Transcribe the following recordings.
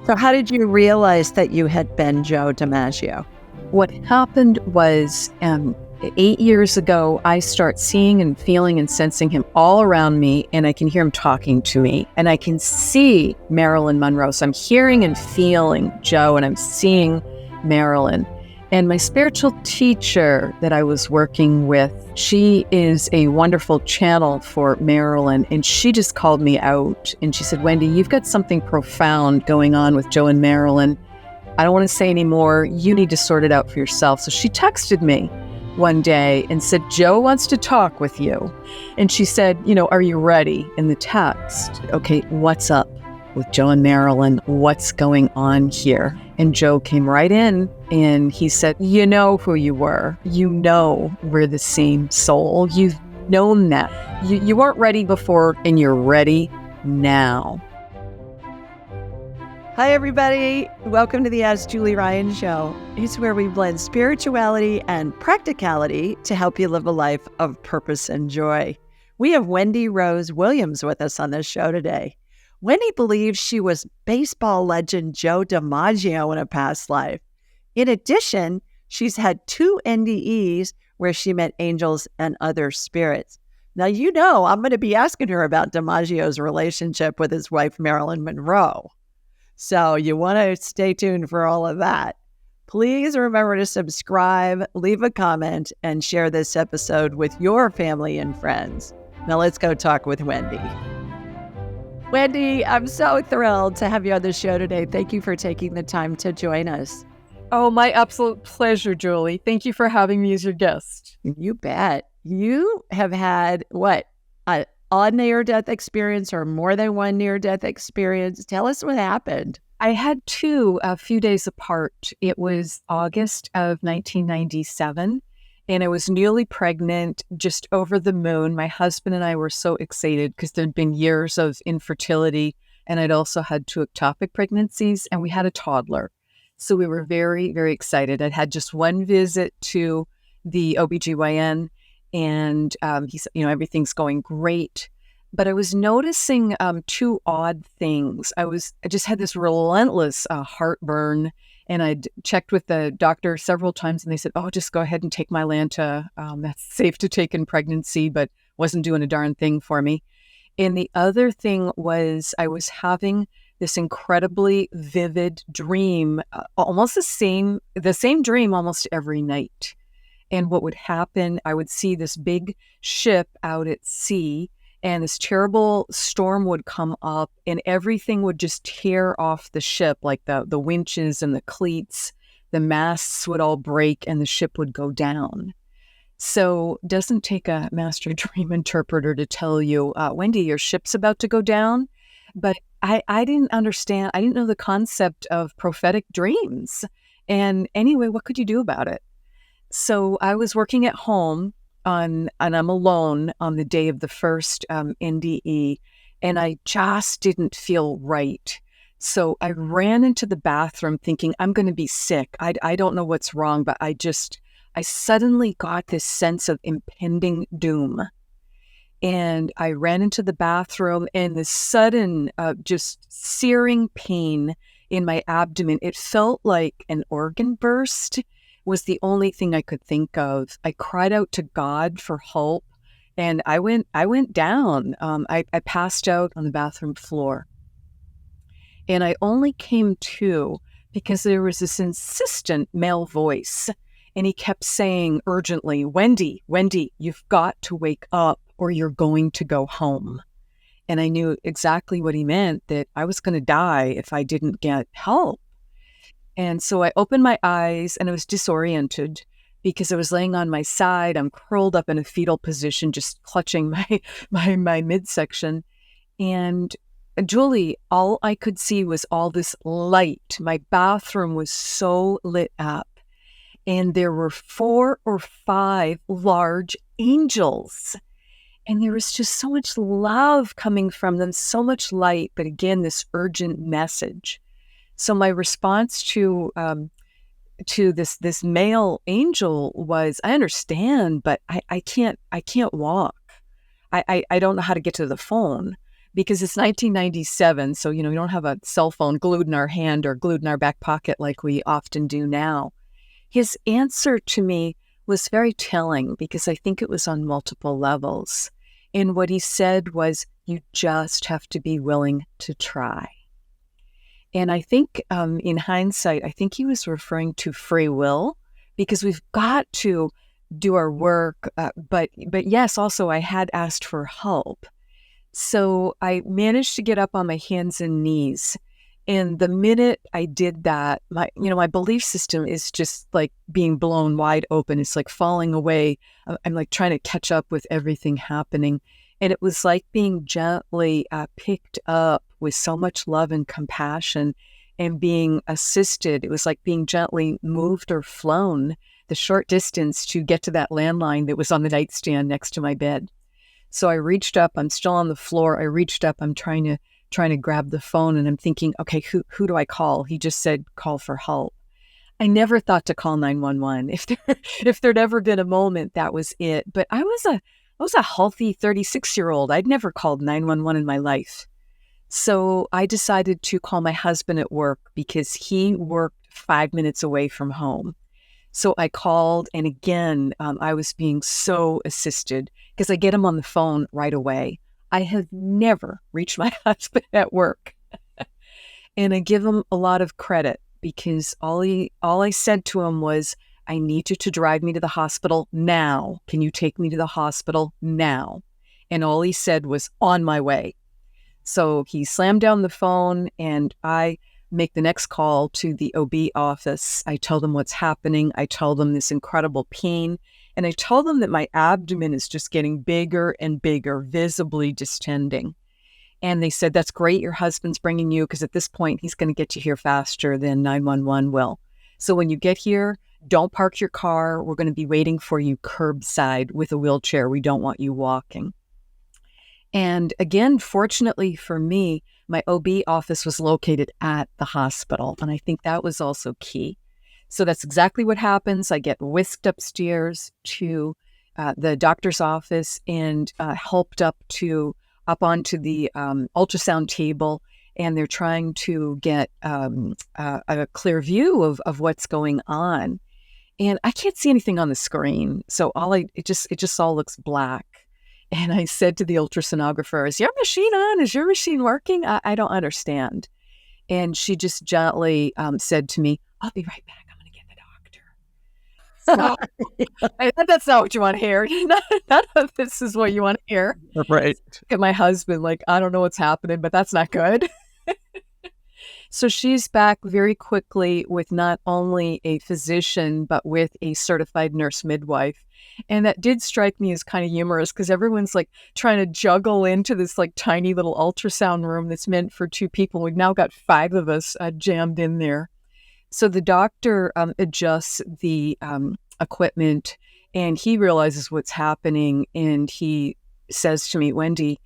So how did you realize that you had been Joe DiMaggio? What happened was 8 years ago, I start seeing and feeling and sensing him all around me, and I can hear him talking to me, and I can see Marilyn Monroe. So I'm hearing and feeling Joe, and I'm seeing Marilyn. And my spiritual teacher that I was working with, she is a wonderful channel for Marilyn, and she just called me out, and she said, Wendy, you've got something profound going on with Joe and Marilyn. I don't want to say any more. You need to sort it out for yourself. So she texted me one day and said, Joe wants to talk with you. And she said, are you ready? In the text, okay, what's up with Joe and Marilyn? What's going on here? And Joe came right in and he said, you know who you were. You know we're the same soul. You've known that. You weren't ready before and you're ready now. Hi, everybody. Welcome to the Ask Julie Ryan Show. It's where we blend spirituality and practicality to help you live a life of purpose and joy. We have Wendy Rose Williams with us on this show today. Wendy believes she was baseball legend Joe DiMaggio in a past life. In addition, she's had 2 NDEs where she met angels and other spirits. Now, I'm going to be asking her about DiMaggio's relationship with his wife, Marilyn Monroe. So you want to stay tuned for all of that. Please remember to subscribe, leave a comment, and share this episode with your family and friends. Now let's go talk with Wendy. Wendy, I'm so thrilled to have you on the show today. Thank you for taking the time to join us. Oh, my absolute pleasure, Julie. Thank you for having me as your guest. You bet. You have had, a near-death experience or more than one near-death experience? Tell us what happened. I had 2 a few days apart. It was August of 1997, and I was newly pregnant, just over the moon. My husband and I were so excited because there'd been years of infertility, and I'd also had 2 ectopic pregnancies, and we had a toddler. So we were very, very excited. I'd had just one visit to the OBGYN, and he said, everything's going great. But I was noticing 2 odd things. I just had this relentless heartburn, and I'd checked with the doctor several times, and they said, oh, just go ahead and take Mylanta. That's safe to take in pregnancy, but wasn't doing a darn thing for me. And the other thing was I was having this incredibly vivid dream, almost the same dream almost every night. And what would happen, I would see this big ship out at sea, and this terrible storm would come up, and everything would just tear off the ship, like the winches and the cleats. The masts would all break, and the ship would go down. So it doesn't take a master dream interpreter to tell you, Wendy, your ship's about to go down. But I didn't understand. I didn't know the concept of prophetic dreams. And anyway, what could you do about it? So I was working at home and I'm alone on the day of the first NDE, and I just didn't feel right. So I ran into the bathroom thinking, I'm going to be sick. I don't know what's wrong, but I suddenly got this sense of impending doom. And I ran into the bathroom, and this sudden, just searing pain in my abdomen, it felt like an organ burst, was the only thing I could think of. I cried out to God for help, and I went down. I passed out on the bathroom floor. And I only came to because there was this insistent male voice, and he kept saying urgently, Wendy, you've got to wake up or you're going to go home. And I knew exactly what he meant, that I was going to die if I didn't get help. And so I opened my eyes, and I was disoriented because I was laying on my side. I'm curled up in a fetal position, just clutching my midsection. And Julie, all I could see was all this light. My bathroom was so lit up. And there were 4 or 5 large angels. And there was just so much love coming from them, so much light, but again, this urgent message. So my response to this male angel was, I understand, but I can't walk. I don't know how to get to the phone. because it's 1997. So, we don't have a cell phone glued in our hand or glued in our back pocket like we often do now. His answer to me was very telling because I think it was on multiple levels. And what he said was, you just have to be willing to try. And I think in hindsight, I think he was referring to free will, because we've got to do our work. But yes, also I had asked for help. So I managed to get up on my hands and knees. And the minute I did that, my belief system is just like being blown wide open. It's like falling away. I'm like trying to catch up with everything happening. And it was like being gently picked up with so much love and compassion and being assisted. It was like being gently moved or flown the short distance to get to that landline that was on the nightstand next to my bed. So I reached up. I'm still on the floor. I reached up. I'm trying to grab the phone, and I'm thinking, okay, who do I call? He just said, call for help. I never thought to call 911. If there'd ever been a moment, that was it. But I was a healthy 36-year-old. I'd never called 911 in my life. So I decided to call my husband at work because he worked 5 minutes away from home. So I called, and again, I was being so assisted because I get him on the phone right away. I have never reached my husband at work. And I give him a lot of credit because all I said to him was, I need you to drive me to the hospital now. Can you take me to the hospital now? And all he said was, on my way. So he slammed down the phone, and I make the next call to the OB office. I tell them what's happening. I tell them this incredible pain. And I tell them that my abdomen is just getting bigger and bigger, visibly distending. And they said, that's great. Your husband's bringing you, because at this point, he's going to get you here faster than 911 will. So when you get here, don't park your car. We're going to be waiting for you curbside with a wheelchair. We don't want you walking. And again, fortunately for me, my OB office was located at the hospital. And I think that was also key. So that's exactly what happens. I get whisked upstairs to the doctor's office and helped up onto the ultrasound table. And they're trying to get a clear view of what's going on. And I can't see anything on the screen. So it just all looks black. And I said to the ultrasonographer, is your machine on? Is your machine working? I don't understand. And she just gently said to me, I'll be right back. I'm going to get the doctor. So that's not what you want to hear. None of this is what you want to hear. Right. At my husband, like, I don't know what's happening, but that's not good. So she's back very quickly with not only a physician, but with a certified nurse midwife. And that did strike me as kind of humorous because everyone's like trying to juggle into this like tiny little ultrasound room that's meant for 2 people. We've now got 5 of us jammed in there. So the doctor adjusts the equipment, and he realizes what's happening. And he says to me, Wendy,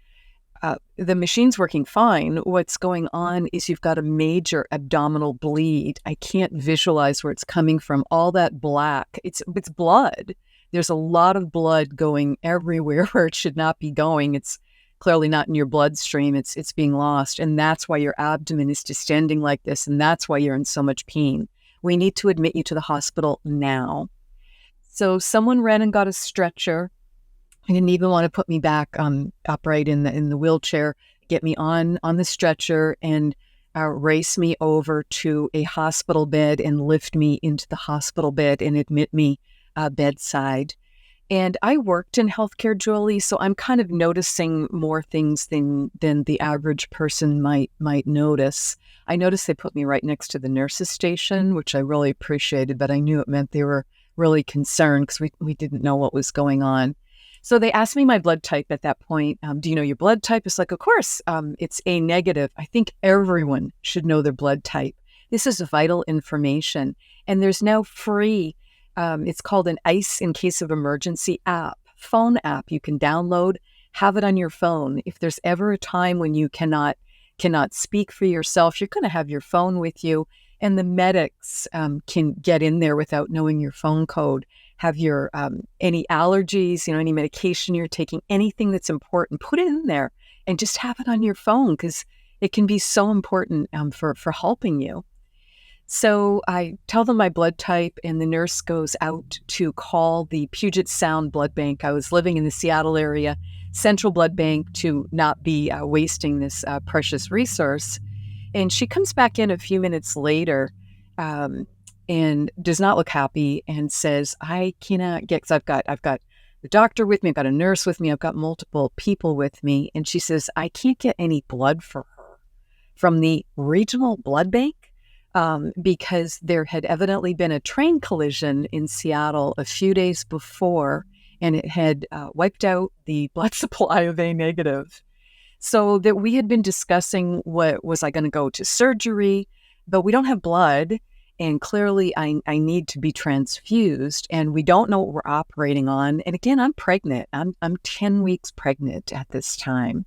the machine's working fine. What's going on is you've got a major abdominal bleed. I can't visualize where it's coming from. All that black, it's blood. There's a lot of blood going everywhere where it should not be going. It's clearly not in your bloodstream. It's being lost. And that's why your abdomen is distending like this. And that's why you're in so much pain. We need to admit you to the hospital now. So someone ran and got a stretcher. I didn't even want to put me back upright in the wheelchair, get me on the stretcher and race me over to a hospital bed and lift me into the hospital bed and admit me bedside. And I worked in healthcare, Julie, so I'm kind of noticing more things than the average person might notice. I noticed they put me right next to the nurse's station, which I really appreciated, but I knew it meant they were really concerned because we didn't know what was going on. So they asked me my blood type at that point. Do you know your blood type? It's like, of course, it's A negative. I think everyone should know their blood type. This is vital information. And there's now free, it's called an ICE in case of emergency app, phone app you can download, have it on your phone. If there's ever a time when you cannot speak for yourself, you're going to have your phone with you. And the medics can get in there without knowing your phone code. Have your any allergies, any medication you're taking, anything that's important, put it in there and just have it on your phone because it can be so important for helping you. So I tell them my blood type, and the nurse goes out to call the Puget Sound Blood Bank. I was living in the Seattle area, Central Blood Bank, to not be wasting this precious resource. And she comes back in a few minutes later and does not look happy and says, I cannot get, because I've got the doctor with me, I've got a nurse with me, I've got multiple people with me. And she says, I can't get any blood for her from the regional blood bank because there had evidently been a train collision in Seattle a few days before, and it had wiped out the blood supply of A negative. So that we had been discussing, what was I going to go to surgery, but we don't have blood. And clearly I need to be transfused, and we don't know what we're operating on. And again, I'm pregnant. I'm 10 weeks pregnant at this time.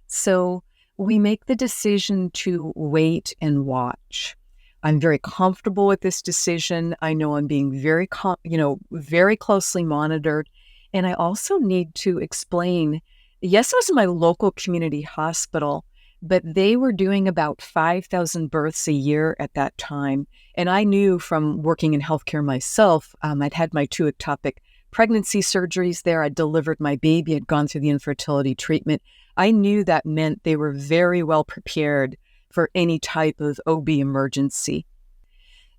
So we make the decision to wait and watch. I'm very comfortable with this decision. I know I'm being very closely monitored. And I also need to explain, yes, I was in my local community hospital, but they were doing about 5,000 births a year at that time. And I knew from working in healthcare myself, I'd had my 2 ectopic pregnancy surgeries there. I'd delivered my baby, had gone through the infertility treatment. I knew that meant they were very well prepared for any type of OB emergency.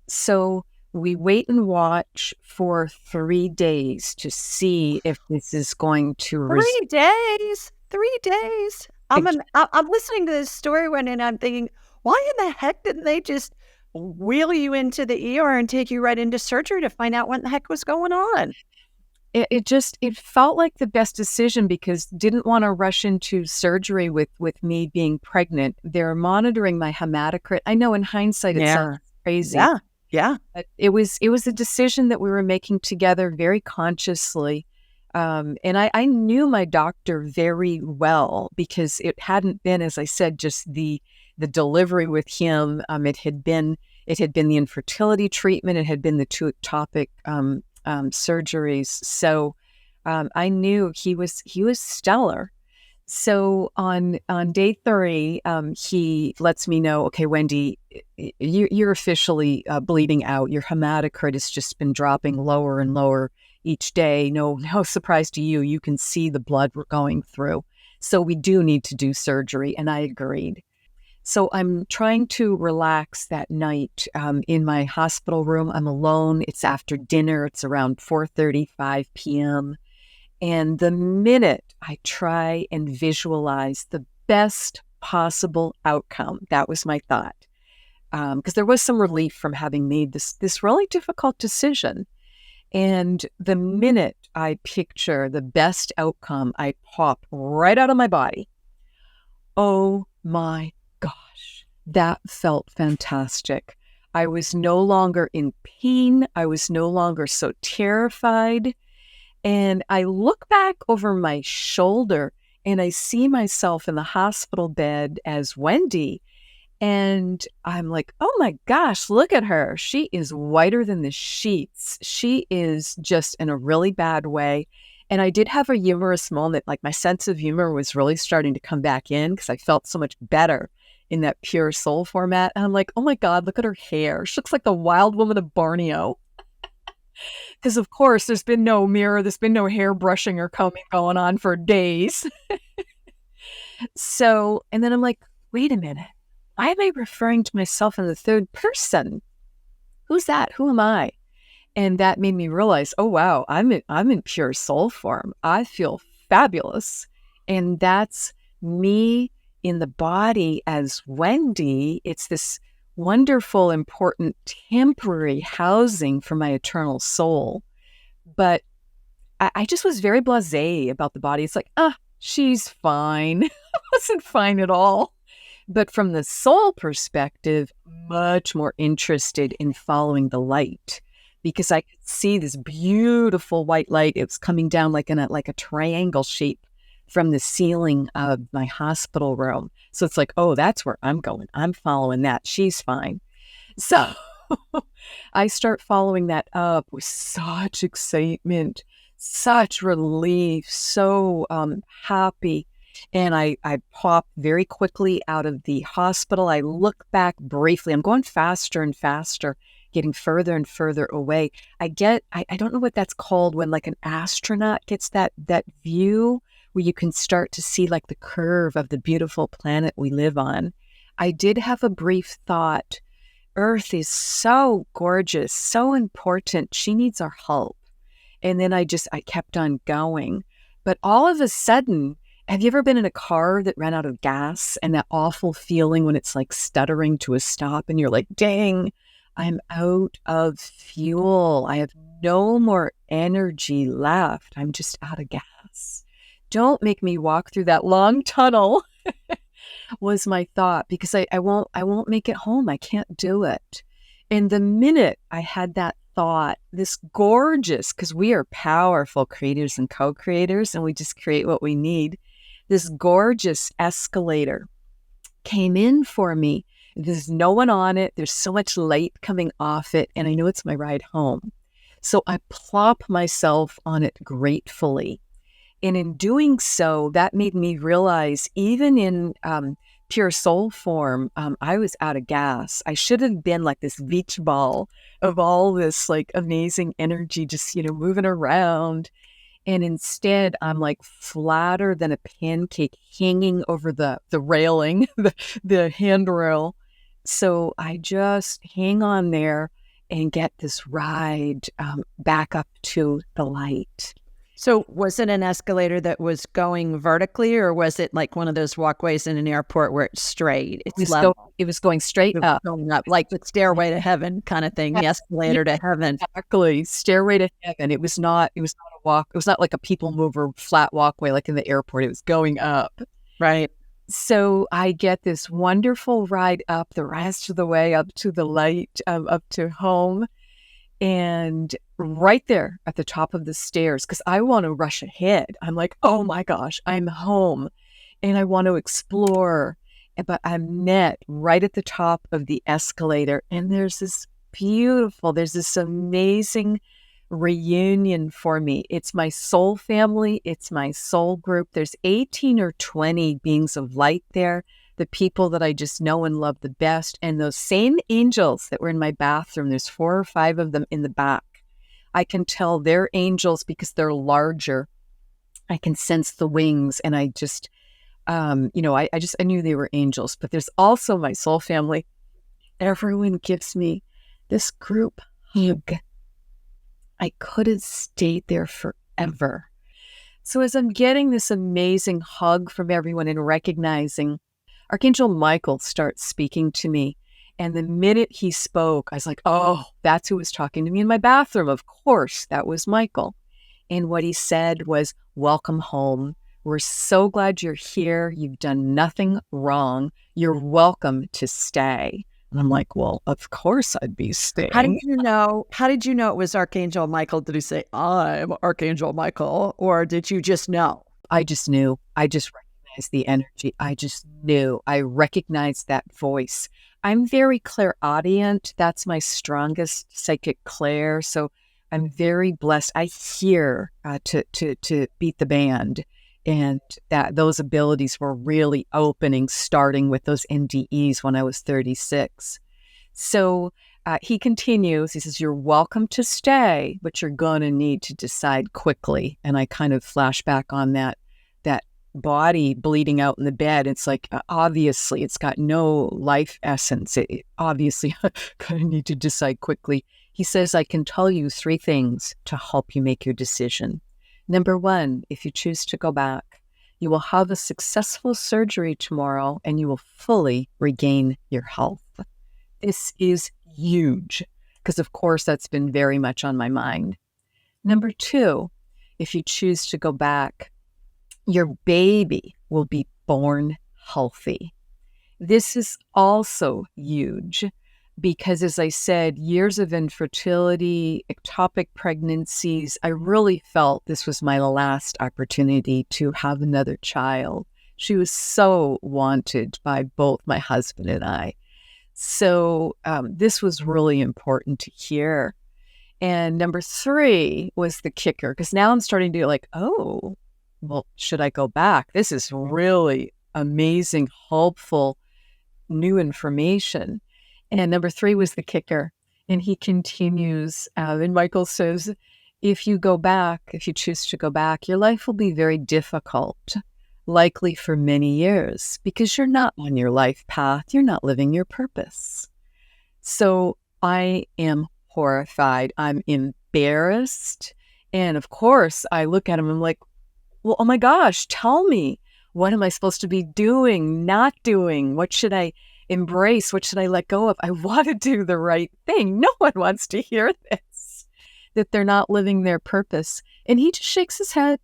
So we wait and watch for 3 days to see if this is going to... 3 days? 3 days? I'm listening to this story and I'm thinking, why in the heck didn't they just wheel you into the ER and take you right into surgery to find out what the heck was going on? It felt like the best decision, because didn't want to rush into surgery with me being pregnant. They're monitoring my hematocrit. I know in hindsight it sounds crazy. Yeah. But it was a decision that we were making together very consciously. And I knew my doctor very well, because it hadn't been, as I said, just the delivery with him. It had been the infertility treatment. It had been the 2 ectopic surgeries. So I knew he was stellar. So on day 3, he lets me know, okay, Wendy, you're officially bleeding out. Your hematocrit has just been dropping lower and lower each day. No surprise to you. You can see the blood we're going through. So we do need to do surgery. And I agreed. So I'm trying to relax that night in my hospital room. I'm alone. It's after dinner. It's around 4:35 p.m. And the minute I try and visualize the best possible outcome, that was my thought. Because there was some relief from having made this really difficult decision. And the minute I picture the best outcome, I pop right out of my body. Oh my gosh, that felt fantastic. I was no longer in pain. I was no longer so terrified. And I look back over my shoulder and I see myself in the hospital bed as Wendy. And I'm like, oh my gosh, look at her. She is whiter than the sheets. She is just in a really bad way. And I did have a humorous moment, like my sense of humor was really starting to come back in because I felt so much better in that pure soul format. And I'm like, oh my God, look at her hair. She looks like the wild woman of Borneo. Because of course, there's been no mirror, there's been no hair brushing or combing going on for days. So, and then I'm like, wait a minute. Why am I referring to myself in the third person? Who's that? Who am I? And that made me realize, oh wow, I'm in pure soul form. I feel fabulous. And that's me in the body as Wendy. It's this wonderful, important, temporary housing for my eternal soul. But I just was very blasé about the body. It's like, she's fine. I wasn't fine at all. But from the soul perspective, much more interested in following the light, because I could see this beautiful white light. It was coming down like a triangle shape from the ceiling of my hospital room. So it's like, oh, that's where I'm going. I'm following that. She's fine. So I start following that up with such excitement, such relief, so happy. And I pop very quickly out of the hospital. I look back briefly. I'm going faster and faster, getting further and further away. I don't know what that's called when like an astronaut gets that view where you can start to see like the curve of the beautiful planet we live on. I did have a brief thought, Earth is so gorgeous, so important. She needs our help. And then I kept on going. But all of a sudden, have you ever been in a car that ran out of gas and that awful feeling when it's like stuttering to a stop and you're like, dang, I'm out of fuel. I have no more energy left. I'm just out of gas. Don't make me walk through that long tunnel was my thought, because I won't make it home. I can't do it. And the minute I had that thought, this gorgeous, because we are powerful creators and co-creators and we just create what we need, this gorgeous escalator came in for me. There's no one on it. There's so much light coming off it. And I know it's my ride home. So I plop myself on it gratefully. And in doing so, that made me realize even in pure soul form, I was out of gas. I should have been like this beach ball of all this like amazing energy, just, moving around. And instead, I'm like flatter than a pancake hanging over the railing, the handrail. So I just hang on there and get this ride back up to the light. So was it an escalator that was going vertically, or was it like one of those walkways in an airport where it's straight? It was going straight up. Going up, like the stairway to heaven kind of thing, the escalator to heaven. Exactly. Stairway to heaven. It was not a walk. It was not like a people mover flat walkway like in the airport. It was going up. Right. So I get this wonderful ride up the rest of the way up to the light, up to home. And right there at the top of the stairs, because I want to rush ahead. I'm like, oh my gosh, I'm home and I want to explore. But I'm met right at the top of the escalator. And there's this amazing reunion for me. It's my soul family. It's my soul group. There's 18 or 20 beings of light there. The people that I just know and love the best. And those same angels that were in my bathroom, there's 4 or 5 of them in the back. I can tell they're angels because they're larger. I can sense the wings, and I just, I knew they were angels. But there's also my soul family. Everyone gives me this group hug. I could have stayed there forever. So as I'm getting this amazing hug from everyone and recognizing, Archangel Michael starts speaking to me. And the minute he spoke, I was like, oh, that's who was talking to me in my bathroom. Of course, that was Michael. And what he said was, welcome home. We're so glad you're here. You've done nothing wrong. You're welcome to stay. And I'm like, well, of course I'd be staying. How did you know it was Archangel Michael? Did he say, I'm Archangel Michael? Or did you just know? I just knew. I just recognized the energy. I just knew. I recognized that voice. I'm very clairaudient. That's my strongest psychic clair. So I'm very blessed. I hear to beat the band. And that those abilities were really opening, starting with those NDEs when I was 36. So he continues. He says, you're welcome to stay, but you're going to need to decide quickly. And I kind of flash back on that body bleeding out in the bed. It's like, obviously, it's got no life essence. It obviously going to need to decide quickly. He says, I can tell you 3 things to help you make your decision. Number 1, if you choose to go back, you will have a successful surgery tomorrow and you will fully regain your health. This is huge because, of course, that's been very much on my mind. Number 2, if you choose to go back, your baby will be born healthy. This is also huge because, as I said, years of infertility, ectopic pregnancies, I really felt this was my last opportunity to have another child. She was so wanted by both my husband and I. So this was really important to hear. And number 3 was the kicker, because now I'm starting to be like, oh, well, should I go back? This is really amazing, hopeful, new information. And number 3 was the kicker. And he continues, and Michael says, if you choose to go back, your life will be very difficult, likely for many years, because you're not on your life path. You're not living your purpose. So I am horrified. I'm embarrassed. And of course, I look at him, I'm like, well, oh my gosh, tell me, what am I supposed to be doing, not doing? What should I embrace? What should I let go of? I want to do the right thing. No one wants to hear this, that they're not living their purpose. And he just shakes his head.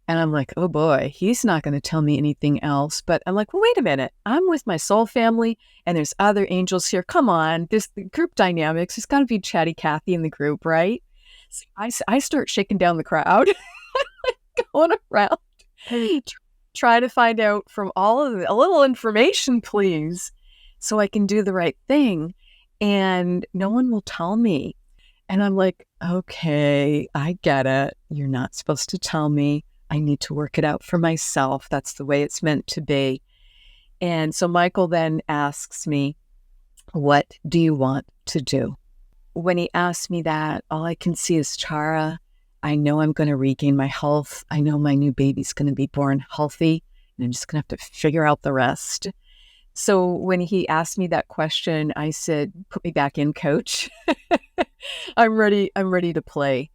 And I'm like, oh boy, he's not going to tell me anything else. But I'm like, well, wait a minute. I'm with my soul family and there's other angels here. Come on, there's the group dynamics. There's got to be chatty Cathy in the group, right? So I start shaking down the crowd, going around, try to find out from all of a little information, please, so I can do the right thing. And no one will tell me. And I'm like, okay, I get it. You're not supposed to tell me. I need to work it out for myself. That's the way it's meant to be. And so Michael then asks me, what do you want to do? When he asked me that, all I can see is, Tara, I know I'm going to regain my health. I know my new baby's going to be born healthy, and I'm just going to have to figure out the rest. So when he asked me that question, I said, put me back in, coach. I'm ready to play.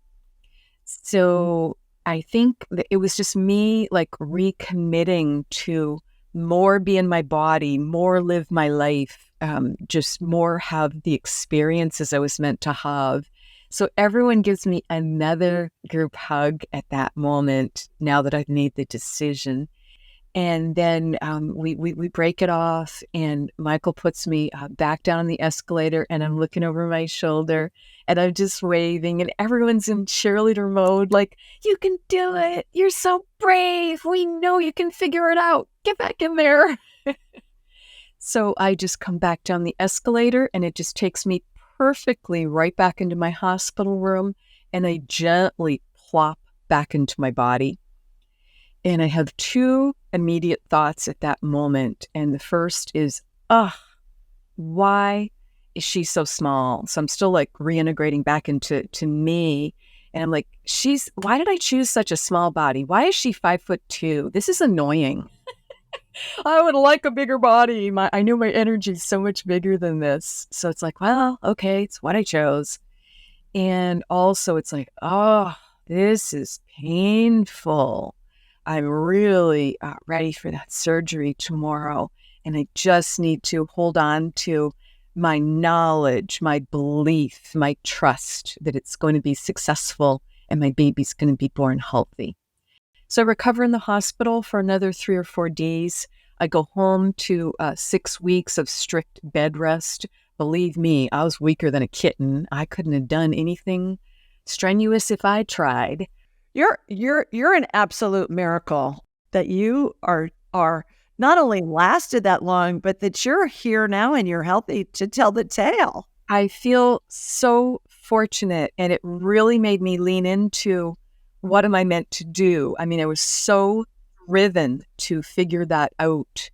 So I think that it was just me like recommitting to more be in my body, more live my life, just more have the experiences I was meant to have. So everyone gives me another group hug at that moment, now that I've made the decision. And then we break it off, and Michael puts me back down on the escalator, and I'm looking over my shoulder, and I'm just waving, and everyone's in cheerleader mode, like, you can do it. You're so brave. We know you can figure it out. Get back in there. So I just come back down the escalator, and it just takes me perfectly right back into my hospital room, and I gently plop back into my body. And I have 2 immediate thoughts at that moment. And the first is, why is she so small? So I'm still like reintegrating back into me. And I'm like, why did I choose such a small body? Why is she 5'2"? This is annoying. I would like a bigger body. I knew my energy is so much bigger than this. So it's like, well, okay, it's what I chose. And also it's like, this is painful. I'm really ready for that surgery tomorrow. And I just need to hold on to my knowledge, my belief, my trust that it's going to be successful and my baby's going to be born healthy. So I recover in the hospital for another 3 or 4 days. I go home to 6 weeks of strict bed rest. Believe me, I was weaker than a kitten. I couldn't have done anything strenuous if I tried. You're an absolute miracle that you are not only lasted that long, but that you're here now and you're healthy to tell the tale. I feel so fortunate, and it really made me lean into what am I meant to do? I mean, I was so driven to figure that out.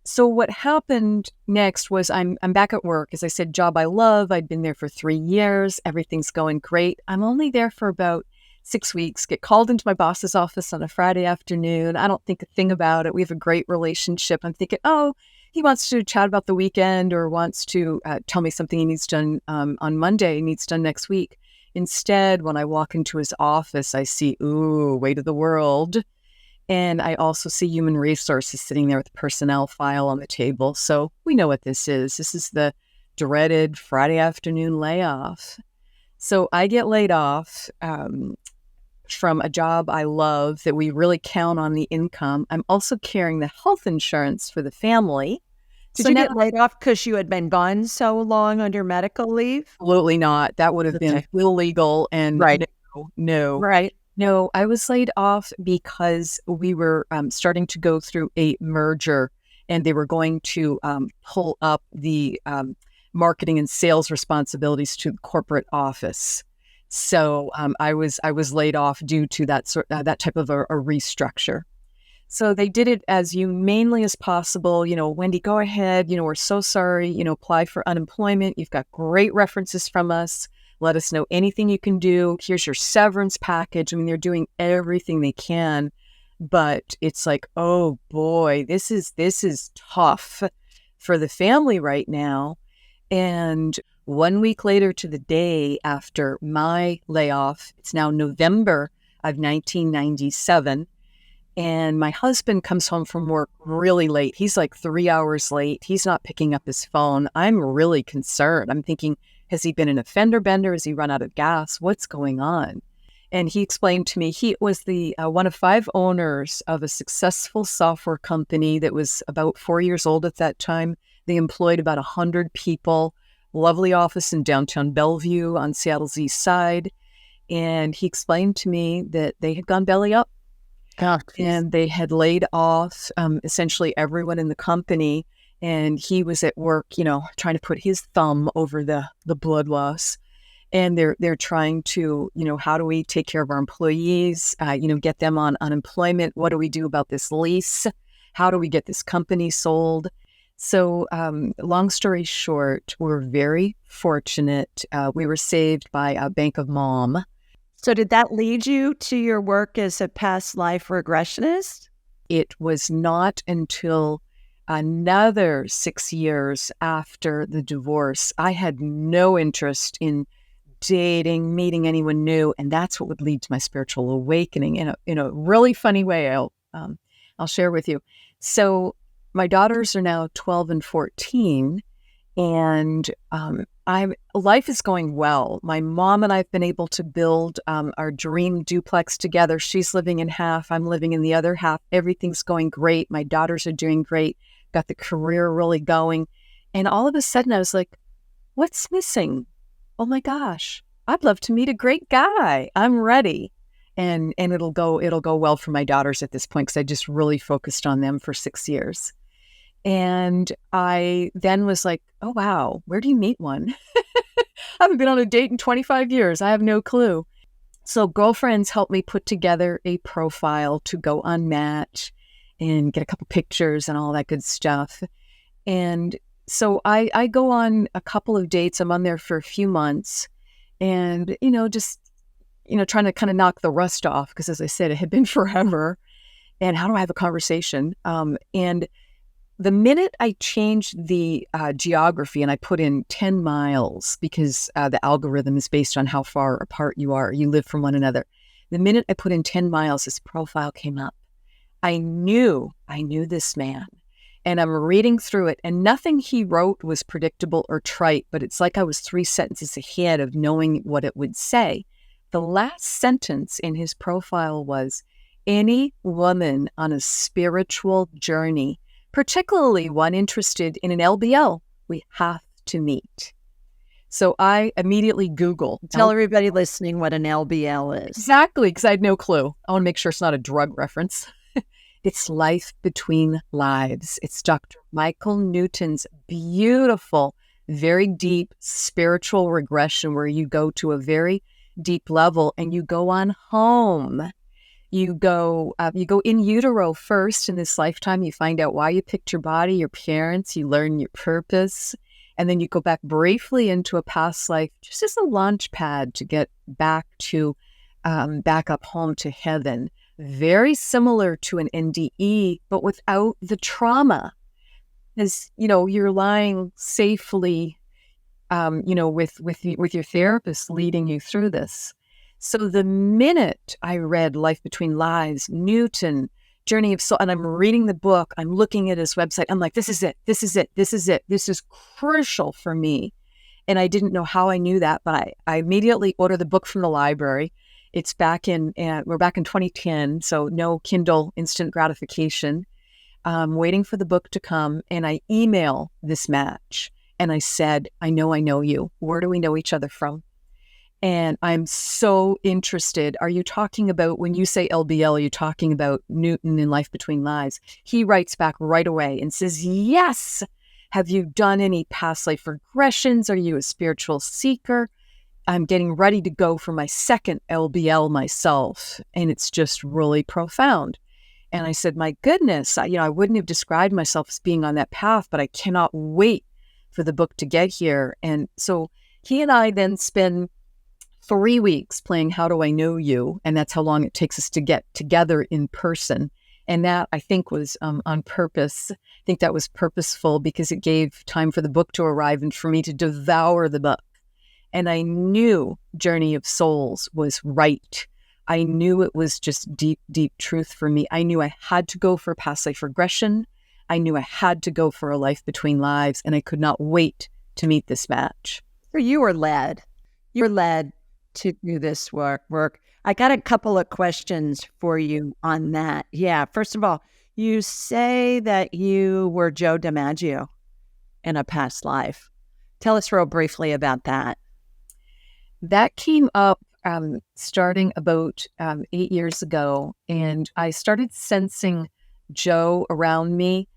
So what happened next was I'm back at work. As I said, job I love. I'd been there for 3 years. Everything's going great. I'm only there for about 6 weeks, get called into my boss's office on a Friday afternoon. I don't think a thing about it. We have a great relationship. I'm thinking, he wants to chat about the weekend or wants to tell me something he needs done on Monday, needs done next week. Instead, when I walk into his office, I see, weight of the world. And I also see human resources sitting there with the personnel file on the table. So we know what this is. This is the dreaded Friday afternoon layoff. So I get laid off from a job I love that we really count on the income. I'm also carrying the health insurance for the family. Did you get laid off because you had been gone so long under medical leave? Absolutely not. That would have been illegal. And right. No. Right. No, I was laid off because we were starting to go through a merger, and they were going to pull up the marketing and sales responsibilities to the corporate office. So I was laid off due to that type of a restructure. So they did it as humanely as possible. Wendy, go ahead. We're so sorry. Apply for unemployment. You've got great references from us. Let us know anything you can do. Here's your severance package. I mean, they're doing everything they can, but it's like, oh boy, this is tough for the family right now. And 1 week later to the day after my layoff, it's now November of 1997. And my husband comes home from work really late. He's like 3 hours late. He's not picking up his phone. I'm really concerned. I'm thinking, has he been in a fender bender? Has he run out of gas? What's going on? And he explained to me he was the one of 5 owners of a successful software company that was about 4 years old at that time. They employed about 100 people, lovely office in downtown Bellevue on Seattle's east side. And he explained to me that they had gone belly up. And they had laid off essentially everyone in the company. And he was at work, trying to put his thumb over the blood loss. And they're trying to, how do we take care of our employees, get them on unemployment? What do we do about this lease? How do we get this company sold? So long story short, we're very fortunate. We were saved by a Bank of Mom. So did that lead you to your work as a past life regressionist? It was not until another 6 years after the divorce. I had no interest in dating, meeting anyone new, and that's what would lead to my spiritual awakening in a really funny way. I'll share with you. So my daughters are now 12 and 14, and life is going well. My mom and I have been able to build our dream duplex together. She's living in half, I'm living in the other half. Everything's going great. My daughters are doing great. Got the career really going. And all of a sudden I was like, what's missing? Oh my gosh, I'd love to meet a great guy. I'm ready. And it'll go well for my daughters at this point because I just really focused on them for 6 years. And I then was like, oh, wow, where do you meet one? I haven't been on a date in 25 years. I have no clue. So girlfriends helped me put together a profile to go on Match and get a couple pictures and all that good stuff. And so I go on a couple of dates. I'm on there for a few months and, just, trying to kind of knock the rust off because, as I said, it had been forever. And how do I have a conversation? And the minute I changed the geography and I put in 10 miles because the algorithm is based on how far apart you live from one another. The minute I put in 10 miles, this profile came up. I knew this man. And I'm reading through it, and nothing he wrote was predictable or trite, but it's like I was 3 sentences ahead of knowing what it would say. The last sentence in his profile was, any woman on a spiritual journey, particularly one interested in an LBL, we have to meet. So I immediately Google. Tell everybody listening what an LBL is. Exactly, because I had no clue. I want to make sure it's not a drug reference. It's Life Between Lives. It's Dr. Michael Newton's beautiful, very deep spiritual regression where you go to a very deep level and you go on home. You go in utero first in this lifetime. You find out why you picked your body, your parents. You learn your purpose. And then you go back briefly into a past life just as a launch pad to get back up home to heaven. Very similar to an NDE, but without the trauma. As you're lying safely, with your therapist leading you through this. So the minute I read Life Between Lives, Newton, Journey of Soul, and I'm reading the book, I'm looking at his website, I'm like, this is it. This is crucial for me. And I didn't know how I knew that, but I immediately ordered the book from the library. It's we're back in 2010, so no Kindle instant gratification. Waiting for the book to come, and I email this match, and I said, I know you. Where do we know each other from? And I'm so interested. Are you talking about, when you say LBL, are you talking about Newton in Life Between Lives? He writes back right away and says, yes. Have you done any past life regressions? Are you a spiritual seeker? I'm getting ready to go for my second LBL myself, and it's just really profound. And I said, my goodness, I wouldn't have described myself as being on that path, but I cannot wait for the book to get here. And so he and I then spend 3 weeks playing How Do I Know You? And that's how long it takes us to get together in person. And that, I think, was on purpose. I think that was purposeful because it gave time for the book to arrive and for me to devour the book. And I knew Journey of Souls was right. I knew it was just deep, deep truth for me. I knew I had to go for past life regression. I knew I had to go for a life between lives, and I could not wait to meet this match. So you were led. You were led to do this work. I got a couple of questions for you on that. Yeah. First of all, you say that you were Joe DiMaggio in a past life. Tell us real briefly about that. That came up starting about 8 years ago, and I started sensing Joe around me.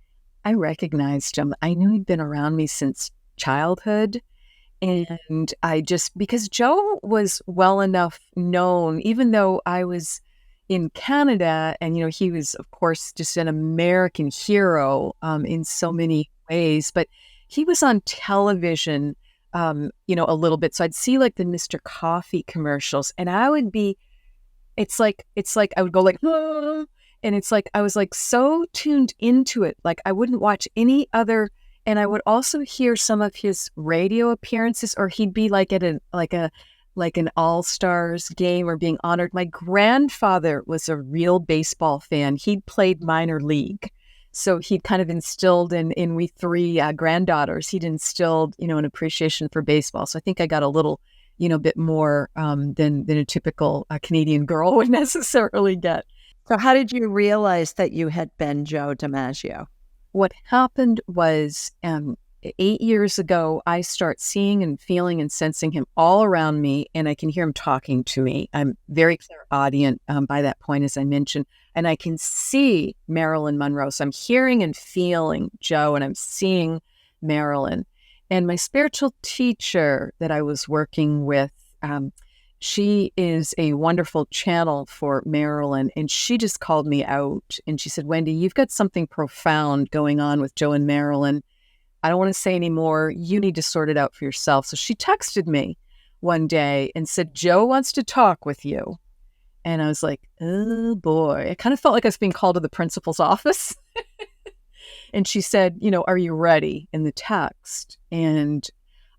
I recognized him. I knew he'd been around me since childhood. And because Joe was well enough known, even though I was in Canada, and, he was, of course, just an American hero in so many ways, but he was on television, a little bit. So I'd see like the Mr. Coffee commercials, and it's like I would go like, "Ah," and it's like, I was like so tuned into it. Like I wouldn't watch any other. And I would also hear some of his radio appearances, or he'd be like at an All-Stars game or being honored. My grandfather was a real baseball fan. He'd played minor league. So he'd kind of instilled in we three granddaughters, he'd instilled, an appreciation for baseball. So I think I got a little, bit more than a typical Canadian girl would necessarily get. So how did you realize that you had been Joe DiMaggio? What happened was 8 years ago, I start seeing and feeling and sensing him all around me, and I can hear him talking to me. I'm very clairaudient by that point, as I mentioned, and I can see Marilyn Monroe. So I'm hearing and feeling Joe, and I'm seeing Marilyn. And my spiritual teacher that I was working with, she is a wonderful channel for Marilyn, and she just called me out, and she said, Wendy, you've got something profound going on with Joe and Marilyn. I don't want to say any more. You need to sort it out for yourself. So she texted me one day and said, Joe wants to talk with you. And I was like, oh boy. I kind of felt like I was being called to the principal's office. And she said, are you ready, in the text? And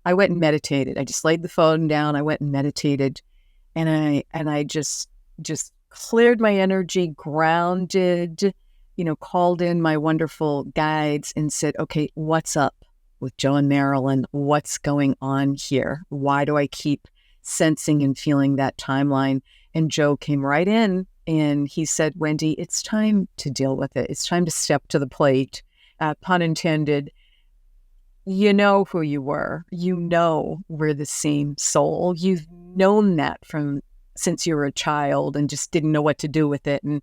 I went and meditated. I just laid the phone down. I went and meditated. And I just cleared my energy, grounded, called in my wonderful guides and said, okay, what's up with Joe and Marilyn? What's going on here? Why do I keep sensing and feeling that timeline? And Joe came right in and he said, Wendy, it's time to deal with it. It's time to step to the plate. Pun intended. You know who you were. We're the same soul. You've known that since you were a child and just didn't know what to do with it and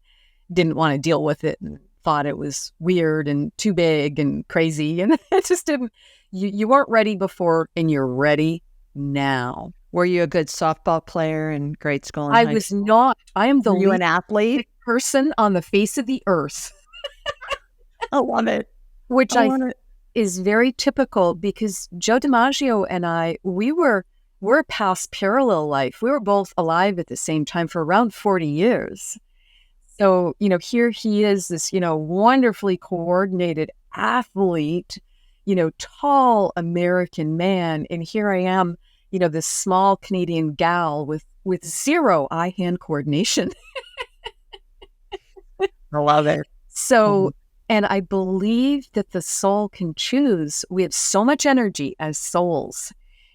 didn't want to deal with it and thought it was weird and too big and crazy. And it just didn't, you weren't ready before, and you're ready now. Were you a good softball player in grade school? I was not. I am the Were you an athlete person on the face of the earth. I love it. Which is very typical because Joe DiMaggio and I, we're past parallel life. We were both alive at the same time for around 40 years. So, here he is, this, wonderfully coordinated athlete, tall American man. And here I am, this small Canadian gal with zero eye-hand coordination. I love it. So, and I believe that the soul can choose. We have so much energy as souls,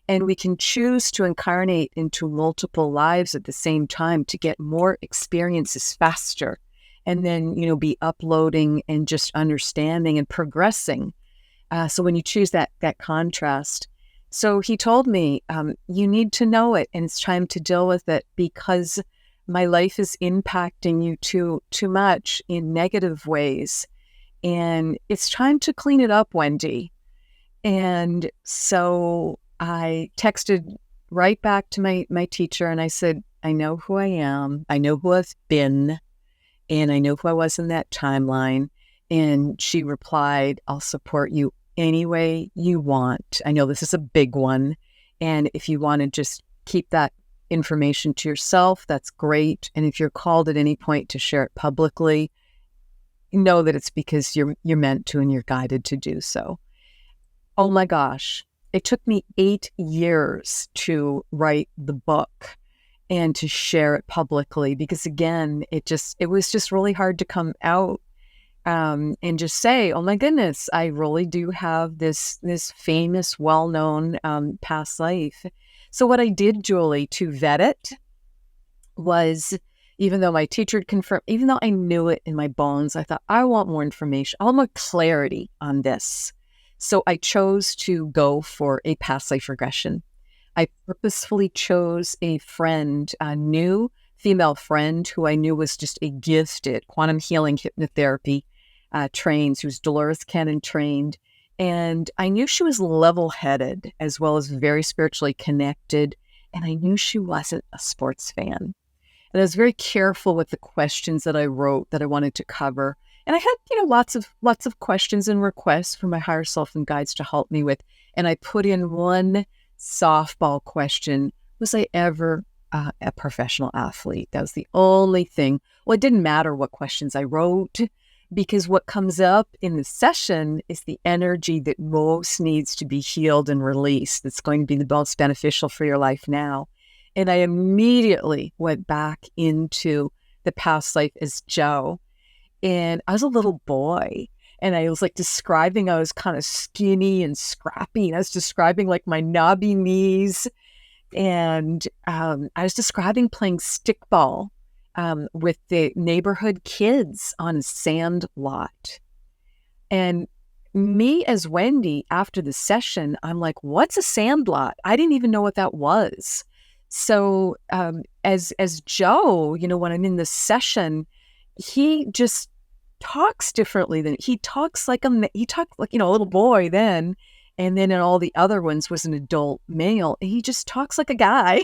and we can choose to incarnate into multiple lives at the same time to get more experiences faster. And then, be uploading and just understanding and progressing. So when you choose that contrast. So he told me, you need to know it, and it's time to deal with it because my life is impacting you too much in negative ways. And it's time to clean it up, Wendy. And so I texted right back to my teacher and I said, I know who I am. I know who I've been. And I know who I was in that timeline. And she replied, I'll support you any way you want. I know this is a big one. And if you want to just keep that information to yourself, that's great. And if you're called at any point to share it publicly, know that it's because you're meant to and you're guided to do so. Oh my gosh. It took me 8 years to write the book and to share it publicly because, again, it was just really hard to come out and just say, oh my goodness, I really do have this famous, well-known past life. So what I did, Julie, to vet it was, even though my teacher had confirmed, even though I knew it in my bones, I thought, I want more information. I want more clarity on this. So I chose to go for a past life regression. I purposefully chose a friend, a new female friend who I knew was just a gifted quantum healing hypnotherapy trained. She was Dolores Cannon trained. And I knew she was level-headed as well as very spiritually connected. And I knew she wasn't a sports fan. And I was very careful with the questions that I wrote that I wanted to cover. And I had, lots of questions and requests from my higher self and guides to help me with. And I put in one softball question: was I ever a professional athlete? That was the only thing. Well, it didn't matter what questions I wrote, because what comes up in the session is the energy that most needs to be healed and released. That's going to be the most beneficial for your life now. And I immediately went back into the past life as Joe. And I was a little boy. And I was describing, I was kind of skinny and scrappy. And I was describing my knobby knees. And I was describing playing stickball with the neighborhood kids on a sand lot. And me as Wendy, after the session, I'm like, what's a sand lot? I didn't even know what that was. So as Joe, when I'm in the session, he just talks differently than he talks like a little boy then, and then in all the other ones was an adult male. He just talks like a guy.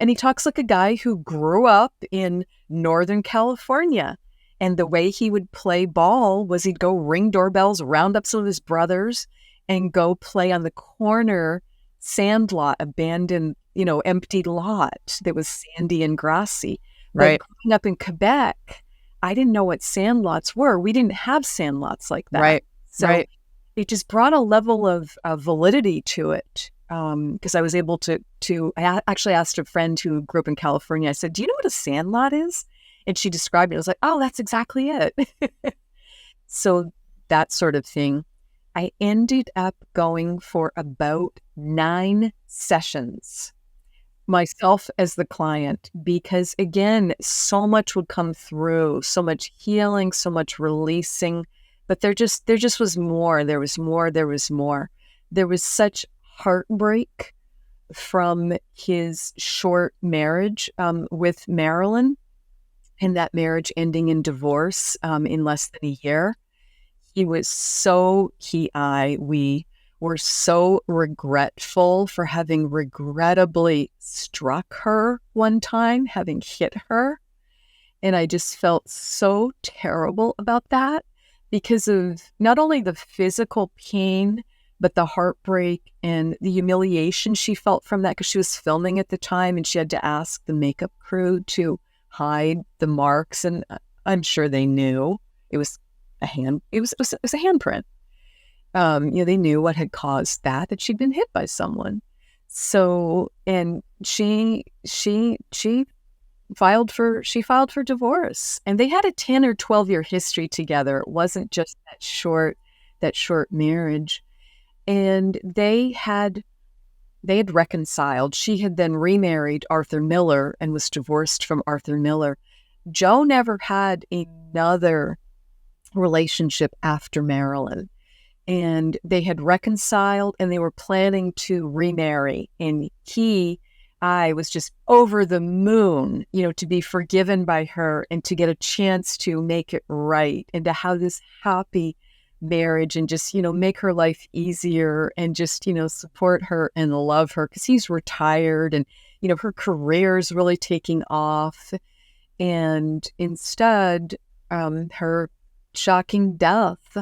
And he talks like a guy who grew up in Northern California. And the way he would play ball was he'd go ring doorbells, round up some of his brothers, and go play on the corner sand lot, abandoned, empty lot that was sandy and grassy. Right. But growing up in Quebec, I didn't know what sand lots were. We didn't have sand lots like that. Right. So it just brought a level of validity to it. Because I was able to I actually asked a friend who grew up in California. I said, do you know what a sand lot is? And she described it. I was like, oh, that's exactly it. So that sort of thing. I ended up going for about 9 sessions, myself as the client, because again, so much would come through, so much healing, so much releasing, but there just was more. There was more. There was such heartbreak from his short marriage with Marilyn, and that marriage ending in divorce in less than a year. We were so regretful for having regrettably struck her one time, having hit her. And I just felt so terrible about that because of not only the physical pain, but the heartbreak and the humiliation she felt from that, because she was filming at the time and she had to ask the makeup crew to hide the marks. And I'm sure they knew it was a handprint. They knew what had caused that she'd been hit by someone. So, and she filed for divorce, and they had a 10 or 12 year history together. It wasn't just that short marriage. And they had reconciled. She had then remarried Arthur Miller and was divorced from Arthur Miller. Joe never had another relationship after Marilyn. And they had reconciled and they were planning to remarry. And I was just over the moon, to be forgiven by her and to get a chance to make it right and to have this happy marriage and just, make her life easier and just, support her and love her because he's retired and, her career is really taking off. And instead, her shocking death,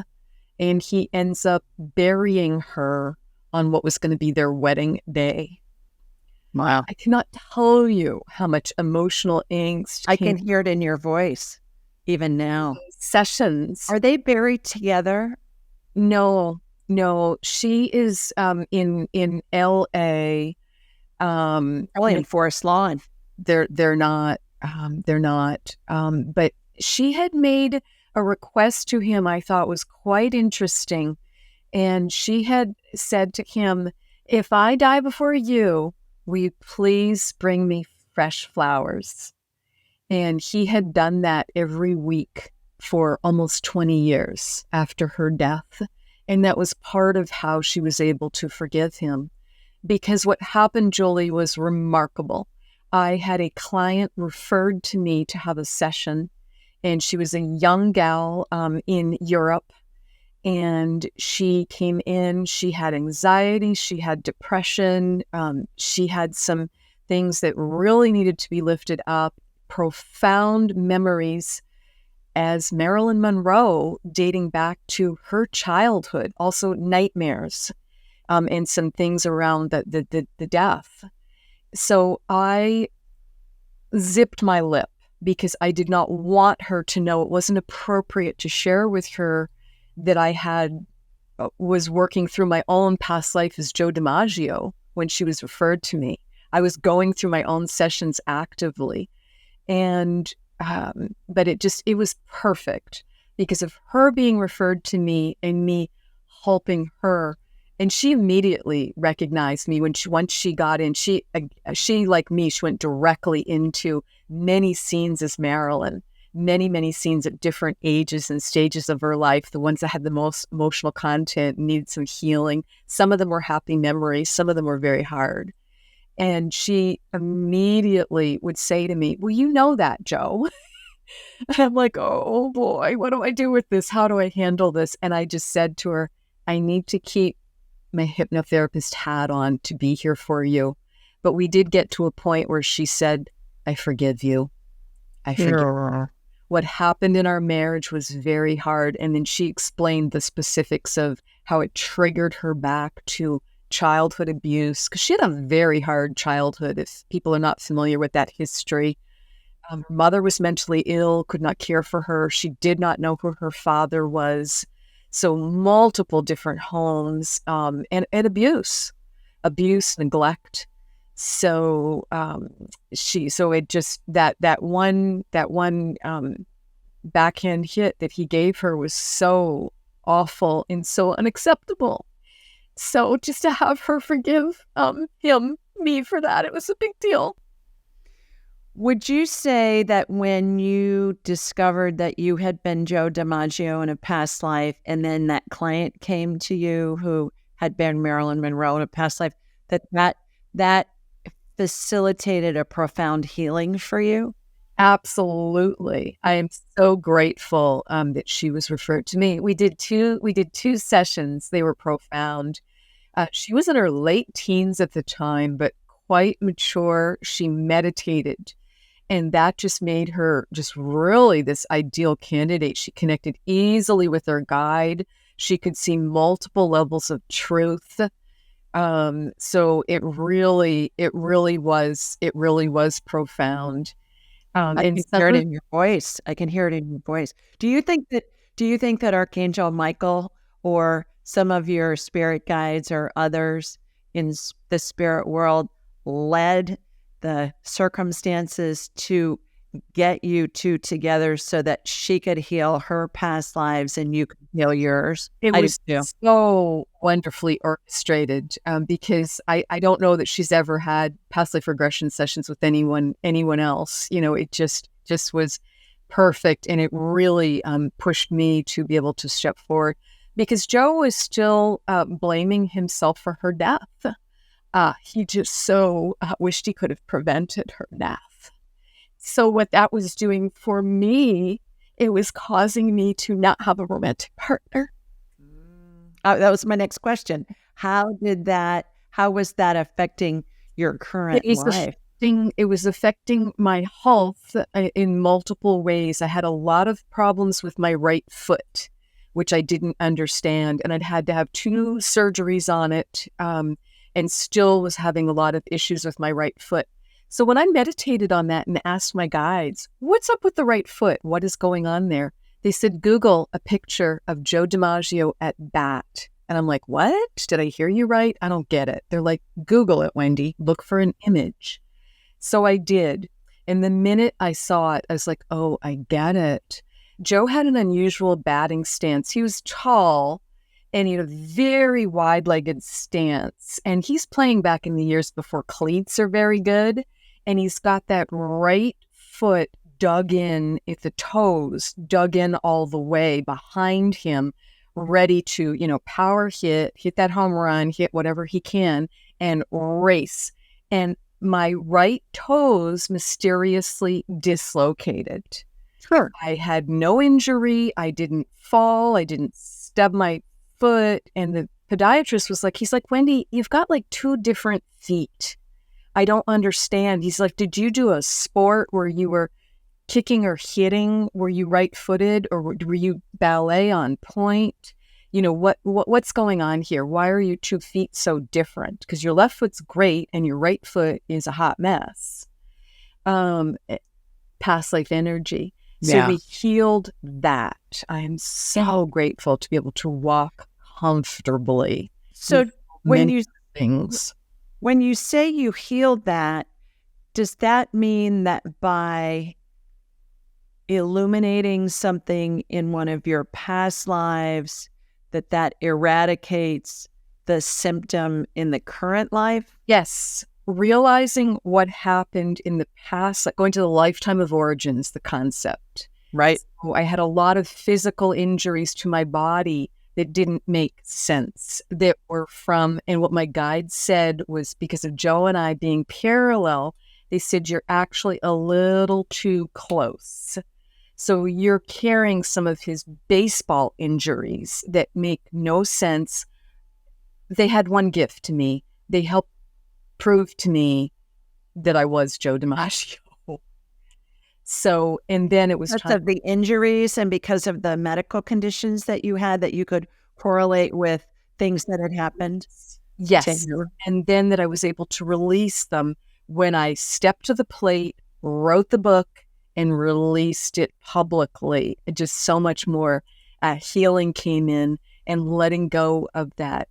and he ends up burying her on what was going to be their wedding day. Wow. I cannot tell you how much emotional angst. I can hear it in your voice, even now. Sessions. Are they buried together? No. She is in L.A. Probably in Forest Lawn. They're not. But she had made a request to him I thought was quite interesting. And she had said to him, if I die before you, will you please bring me fresh flowers? And he had done that every week for almost 20 years after her death. And that was part of how she was able to forgive him. Because what happened, Julie, was remarkable. I had a client referred to me to have a session, and she was a young gal in Europe. And she came in, she had anxiety, she had depression, she had some things that really needed to be lifted up, profound memories as Marilyn Monroe dating back to her childhood, also nightmares, and some things around the death. So I zipped my lip because I did not want her to know. It wasn't appropriate to share with her that I was working through my own past life as Joe DiMaggio when she was referred to me. I was going through my own sessions actively. And, but it was perfect because of her being referred to me and me helping her. And she immediately recognized me once she got in. She like me, she went directly into many scenes as Marilyn. Many scenes at different ages and stages of her life, the ones that had the most emotional content, needed some healing. Some of them were happy memories. Some of them were very hard. And she immediately would say to me, well, you know that, Joe. And I'm like, oh boy, what do I do with this? How do I handle this? And I just said to her, I need to keep my hypnotherapist hat on to be here for you. But we did get to a point where she said, I forgive you. I forgive you. What happened in our marriage was very hard. And then she explained the specifics of how it triggered her back to childhood abuse, because she had a very hard childhood, if people are not familiar with that history. Her mother was mentally ill, could not care for her. She did not know who her father was. So multiple different homes and abuse, neglect. So it just that one backhand hit that he gave her was so awful and so unacceptable. So just to have her forgive me for that, it was a big deal. Would you say that when you discovered that you had been Joe DiMaggio in a past life, and then that client came to you who had been Marilyn Monroe in a past life, that facilitated a profound healing for you? Absolutely. I am so grateful that she was referred to me. We did two sessions. They were profound. She was in her late teens at the time, but quite mature. She meditated, and that just made her just really this ideal candidate. She connected easily with her guide. She could see multiple levels of truth. So it really was profound. I can hear it in your voice. I can hear it in your voice. Do you think that Archangel Michael or some of your spirit guides or others in the spirit world led the circumstances to get you two together so that she could heal her past lives and you could heal yours? It was so wonderfully orchestrated because I don't know that she's ever had past life regression sessions with anyone else. It just was perfect, and it really pushed me to be able to step forward because Joe was still blaming himself for her death. He just so wished he could have prevented her death. So what that was doing for me, it was causing me to not have a romantic partner. That was my next question. How was that affecting your current life? It was affecting my health in multiple ways. I had a lot of problems with my right foot, which I didn't understand. And I'd had to have 2 surgeries on it, and still was having a lot of issues with my right foot. So when I meditated on that and asked my guides, what's up with the right foot? What is going on there? They said, Google a picture of Joe DiMaggio at bat. And I'm like, what? Did I hear you right? I don't get it. They're like, Google it, Wendy. Look for an image. So I did. And the minute I saw it, I was like, oh, I get it. Joe had an unusual batting stance. He was tall and he had a very wide-legged stance. And he's playing back in the years before cleats are very good. And he's got that right foot dug in at the toes, dug in all the way behind him, ready to, power hit that home run, hit whatever he can, and race. And my right toes mysteriously dislocated. Sure. I had no injury. I didn't fall. I didn't stub my foot. And the podiatrist was like, he's like, Wendy, you've got like 2 different feet. I don't understand. He's like, did you do a sport where you were kicking or hitting? Were you right-footed, or were you ballet on point? What's going on here? Why are your 2 feet so different? Because your left foot's great and your right foot is a hot mess. Past life energy. So we healed that. I am so grateful to be able to walk comfortably. So when you say you healed that, does that mean that by illuminating something in one of your past lives, that eradicates the symptom in the current life? Yes. Realizing what happened in the past, like going to the lifetime of origins, the concept. Right. So I had a lot of physical injuries to my body that didn't make sense, that were from, and what my guide said was because of Joe and I being parallel, they said, you're actually a little too close. So you're carrying some of his baseball injuries that make no sense. They had one gift to me. They helped prove to me that I was Joe DiMaggio. So, and then it was because of the injuries and because of the medical conditions that you had, that you could correlate with things that had happened. Yes. And then that I was able to release them when I stepped to the plate, wrote the book, and released it publicly. Just so much more healing came in, and letting go of that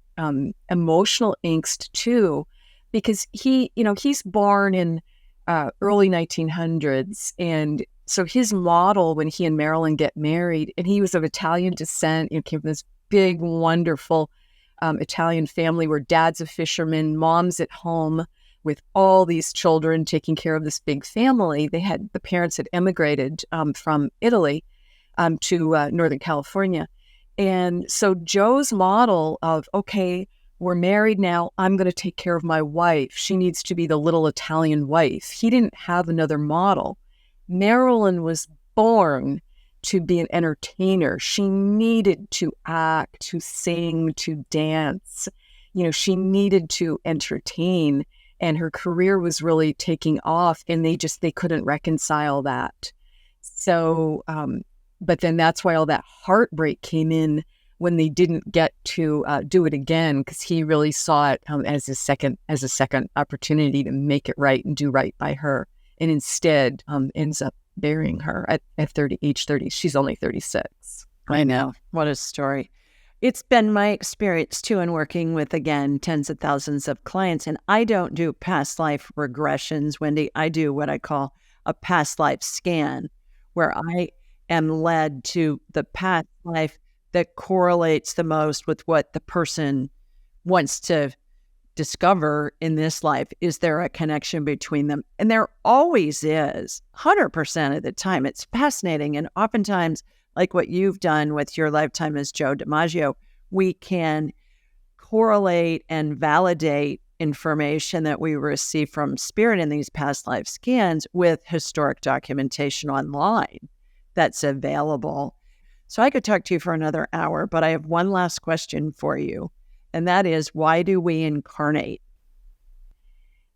emotional angst too, because he's born in early 1900s. And so his model, when he and Marilyn get married, and he was of Italian descent, came from this big, wonderful Italian family where dad's a fisherman, mom's at home with all these children taking care of this big family. The parents had emigrated from Italy to Northern California. And so Joe's model of, okay, we're married now, I'm going to take care of my wife. She needs to be the little Italian wife. He didn't have another model. Marilyn was born to be an entertainer. She needed to act, to sing, to dance. She needed to entertain, and her career was really taking off, and they couldn't reconcile that. So, but then that's why all that heartbreak came in when they didn't get to do it again, because he really saw it as a second opportunity to make it right and do right by her, and instead ends up burying her at age 30. She's only 36. I know. What a story. It's been my experience too in working with, again, tens of thousands of clients, and I don't do past life regressions, Wendy. I do what I call a past life scan, where I am led to the past life that correlates the most with what the person wants to discover in this life. Is there a connection between them? And there always is, 100% of the time. It's fascinating. And oftentimes, like what you've done with your lifetime as Joe DiMaggio, we can correlate and validate information that we receive from spirit in these past life scans with historic documentation online that's available. So I could talk to you for another hour, but I have one last question for you. And that is, why do we incarnate?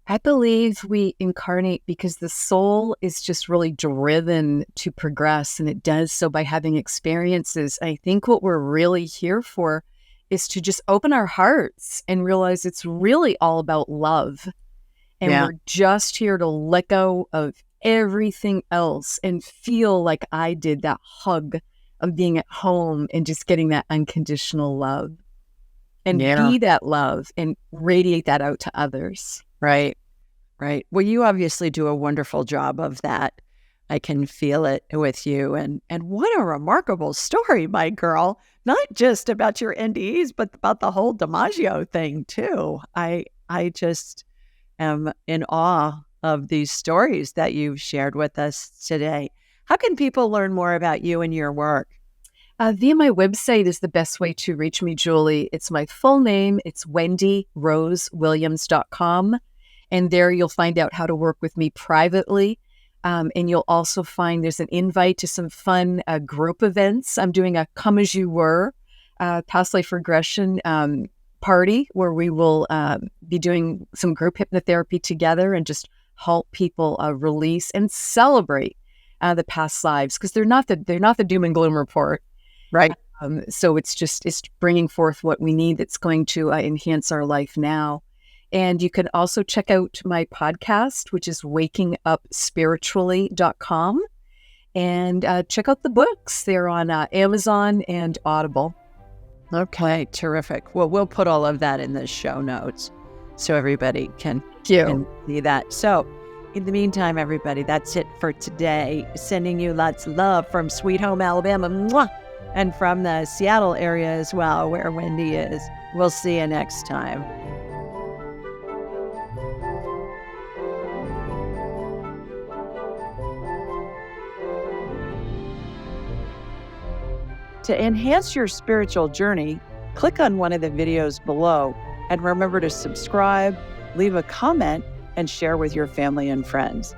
I believe we incarnate because the soul is just really driven to progress, and it does so by having experiences. I think what we're really here for is to just open our hearts and realize it's really all about love. And we're just here to let go of everything else and feel like I did, that hug of being at home and just getting that unconditional love and be that love and radiate that out to others. Right. Well, you obviously do a wonderful job of that. I can feel it with you. And what a remarkable story, my girl. Not just about your NDEs, but about the whole DiMaggio thing too. I just am in awe of these stories that you've shared with us today. How can people learn more about you and your work? Via my website is the best way to reach me, Julie. It's my full name. It's wendyrosewilliams.com. And there you'll find out how to work with me privately. And you'll also find there's an invite to some fun group events. I'm doing a Come As You Were past life regression party where we will be doing some group hypnotherapy together and just help people release and celebrate the past lives, because they're not the doom and gloom report. Right. So it's bringing forth what we need that's going to enhance our life now. And you can also check out my podcast, which is wakingupspiritually.com, and check out the books. They're on Amazon and Audible. Okay, terrific. Well, we'll put all of that in the show notes so everybody can see that. So in the meantime, everybody, that's it for today. Sending you lots of love from Sweet Home, Alabama. Mwah! And from the Seattle area as well, where Wendy is. We'll see you next time. To enhance your spiritual journey, click on one of the videos below and remember to subscribe, leave a comment, and share with your family and friends.